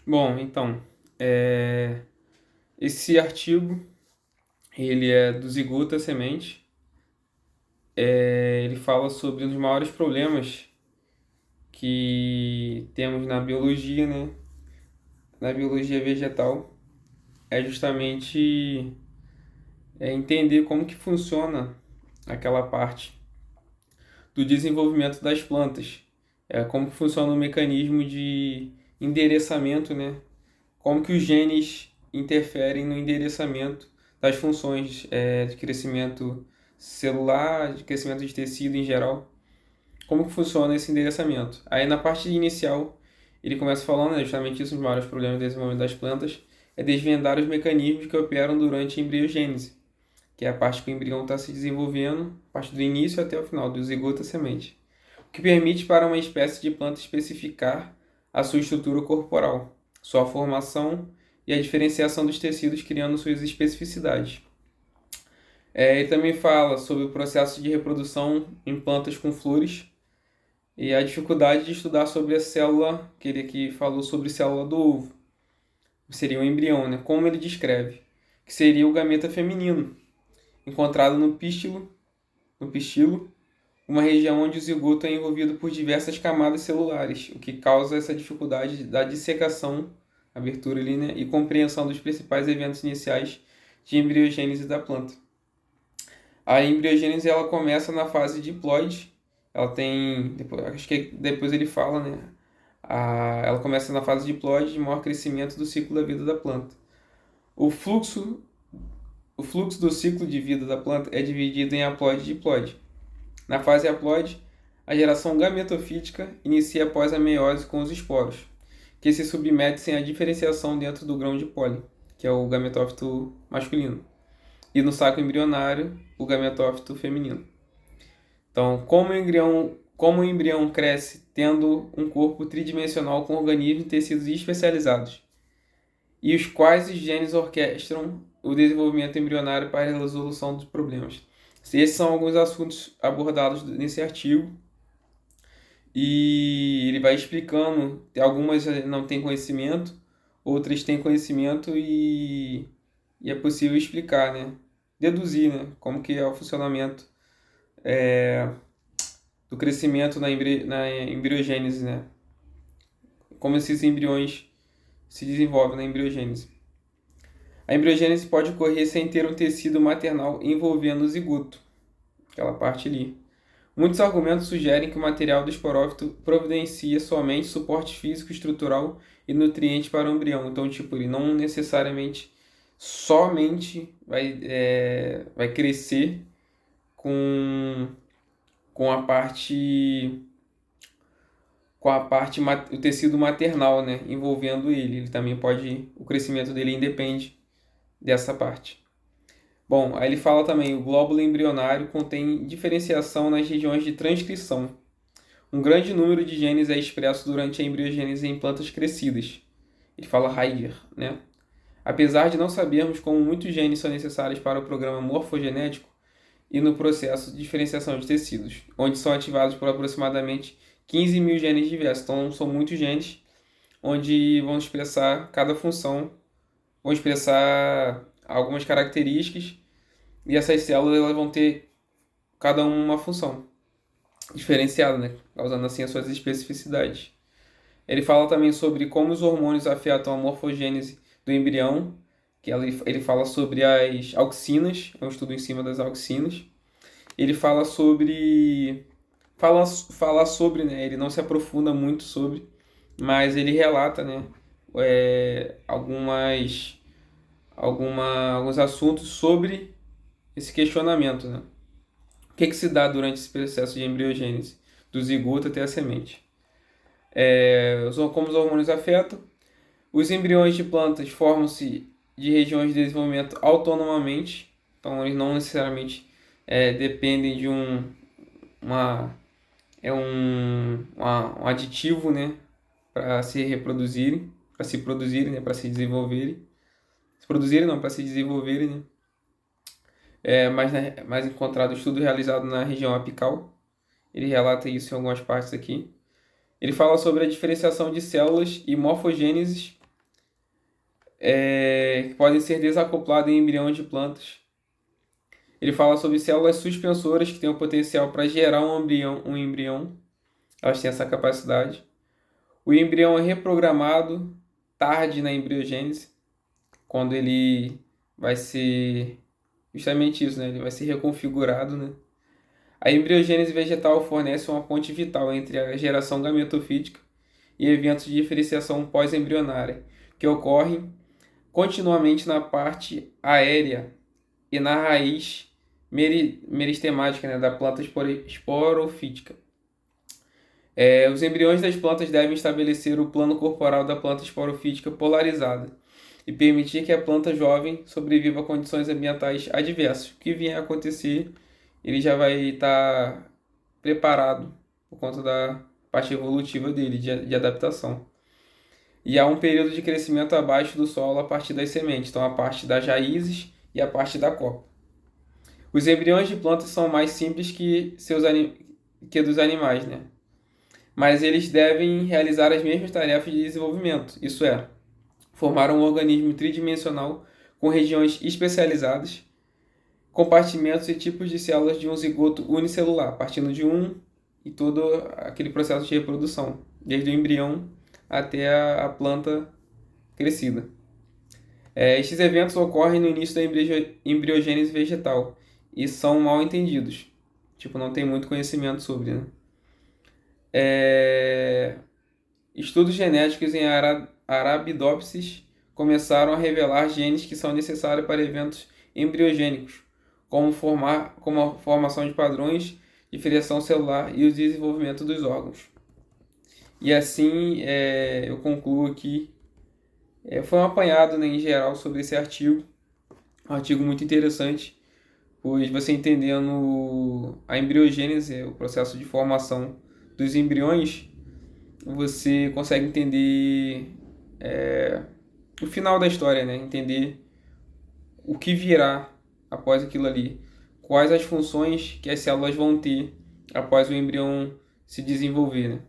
Bom, então, esse artigo, ele é do Zigoto à Semente. Ele fala sobre um dos maiores problemas que temos na biologia, né? Na biologia vegetal, é justamente entender como que funciona aquela parte do desenvolvimento das plantas. Como que funciona o mecanismo de endereçamento, né? Como que os genes interferem no endereçamento das funções de crescimento celular, de crescimento de tecido em geral. Como que funciona esse endereçamento? Aí na parte inicial, ele começa falando, né, justamente isso, os maiores problemas de desenvolvimento das plantas, é desvendar os mecanismos que operam durante a embriogênese, que é a parte que o embrião está se desenvolvendo, a parte do início até o final, do zigoto à semente, o que permite para uma espécie de planta especificar a sua estrutura corporal, sua formação e a diferenciação dos tecidos, criando suas especificidades. Ele também fala sobre o processo de reprodução em plantas com flores e a dificuldade de estudar sobre a célula, que ele aqui falou sobre célula do ovo, seria o embrião, né? Como ele descreve, que seria o gameta feminino, encontrado no pistilo, uma região onde o zigoto é envolvido por diversas camadas celulares, o que causa essa dificuldade da dissecação, abertura ali, né, e compreensão dos principais eventos iniciais de embriogênese da planta. A embriogênese ela começa na fase diploide, ela tem, depois, acho que depois ele fala, né, ela começa na fase diploide de maior crescimento do ciclo da vida da planta. O fluxo, o fluxo do ciclo de vida da planta é dividido em haploide e diploide. Na fase haploide, a geração gametofítica inicia após a meiose com os esporos, que se submetem à diferenciação dentro do grão de pólen, que é o gametófito masculino, e no saco embrionário, o gametófito feminino. Então, como o embrião cresce tendo um corpo tridimensional com organismos e tecidos especializados, e os quais os genes orquestram o desenvolvimento embrionário para a resolução dos problemas. Esses são alguns assuntos abordados nesse artigo e ele vai explicando. Algumas não têm conhecimento, outras têm conhecimento e é possível explicar, né? Deduzir, né? Como que é o funcionamento do crescimento na embriogênese, né? Como esses embriões se desenvolvem na embriogênese. A embriogênese pode ocorrer sem ter um tecido maternal envolvendo o zigoto, aquela parte ali. Muitos argumentos sugerem que o material do esporófito providencia somente suporte físico, estrutural e nutrientes para o embrião. Então, tipo, ele não necessariamente somente vai crescer com, com a parte o tecido maternal, né, envolvendo ele. Ele também pode, o crescimento dele independe dessa parte. Bom, aí ele fala também, o glóbulo embrionário contém diferenciação nas regiões de transcrição. Um grande número de genes é expresso durante a embriogênese em plantas crescidas. Ele fala Heidegger, né? Apesar de não sabermos como muitos genes são necessários para o programa morfogenético e no processo de diferenciação de tecidos, onde são ativados por aproximadamente 15 mil genes diversos. Então, são muitos genes onde vão expressar cada função, vão expressar algumas características e essas células elas vão ter cada uma função diferenciada, né? Causando assim as suas especificidades. Ele fala também sobre como os hormônios afetam a morfogênese do embrião, que ele fala sobre as auxinas, é um estudo em cima das auxinas. Ele fala sobre né? Ele não se aprofunda muito sobre, mas ele relata, né? Alguns assuntos sobre esse questionamento, né? O que se dá durante esse processo de embriogênese, do zigoto até a semente? Como os hormônios afetam, os embriões de plantas formam-se de regiões de desenvolvimento autonomamente, então eles não necessariamente dependem de um aditivo, né, para se reproduzirem, para se produzirem, né, para se desenvolverem. Se produzirem não, para se desenvolverem, né? Mais encontrado estudo realizado na região apical. Ele relata isso em algumas partes aqui. Ele fala sobre a diferenciação de células e morfogênesis que podem ser desacoplados em embriões de plantas. Ele fala sobre células suspensoras que têm o potencial para gerar um embrião. Elas têm essa capacidade. O embrião é reprogramado tarde na embriogênese, quando ele vai ser justamente isso, né? Ele vai ser reconfigurado, né? A embriogênese vegetal fornece uma ponte vital entre a geração gametofítica e eventos de diferenciação pós-embrionária, que ocorrem continuamente na parte aérea e na raiz meristemática, né, da planta esporofítica. Os embriões das plantas devem estabelecer o plano corporal da planta esporofítica polarizada e permitir que a planta jovem sobreviva a condições ambientais adversas. O que vier a acontecer, ele já vai estar preparado por conta da parte evolutiva dele, de adaptação. E há um período de crescimento abaixo do solo a partir das sementes, então a parte das raízes e a parte da copa. Os embriões de plantas são mais simples que dos animais, né? Mas eles devem realizar as mesmas tarefas de desenvolvimento, isso é, formar um organismo tridimensional com regiões especializadas, compartimentos e tipos de células de um zigoto unicelular, partindo de e todo aquele processo de reprodução, desde o embrião até a planta crescida. Estes eventos ocorrem no início da embriogênese vegetal e são mal entendidos. Tipo, não tem muito conhecimento sobre, né? Estudos genéticos em Arabidopsis começaram a revelar genes que são necessários para eventos embriogênicos, como a formação de padrões, diferenciação celular e o desenvolvimento dos órgãos. E assim eu concluo aqui. Foi um apanhado, né, em geral sobre esse artigo. Um artigo muito interessante, pois você entendendo a embriogênese, o processo de formação dos embriões, você consegue entender o final da história, né? Entender o que virá após aquilo ali, quais as funções que as células vão ter após o embrião se desenvolver, né?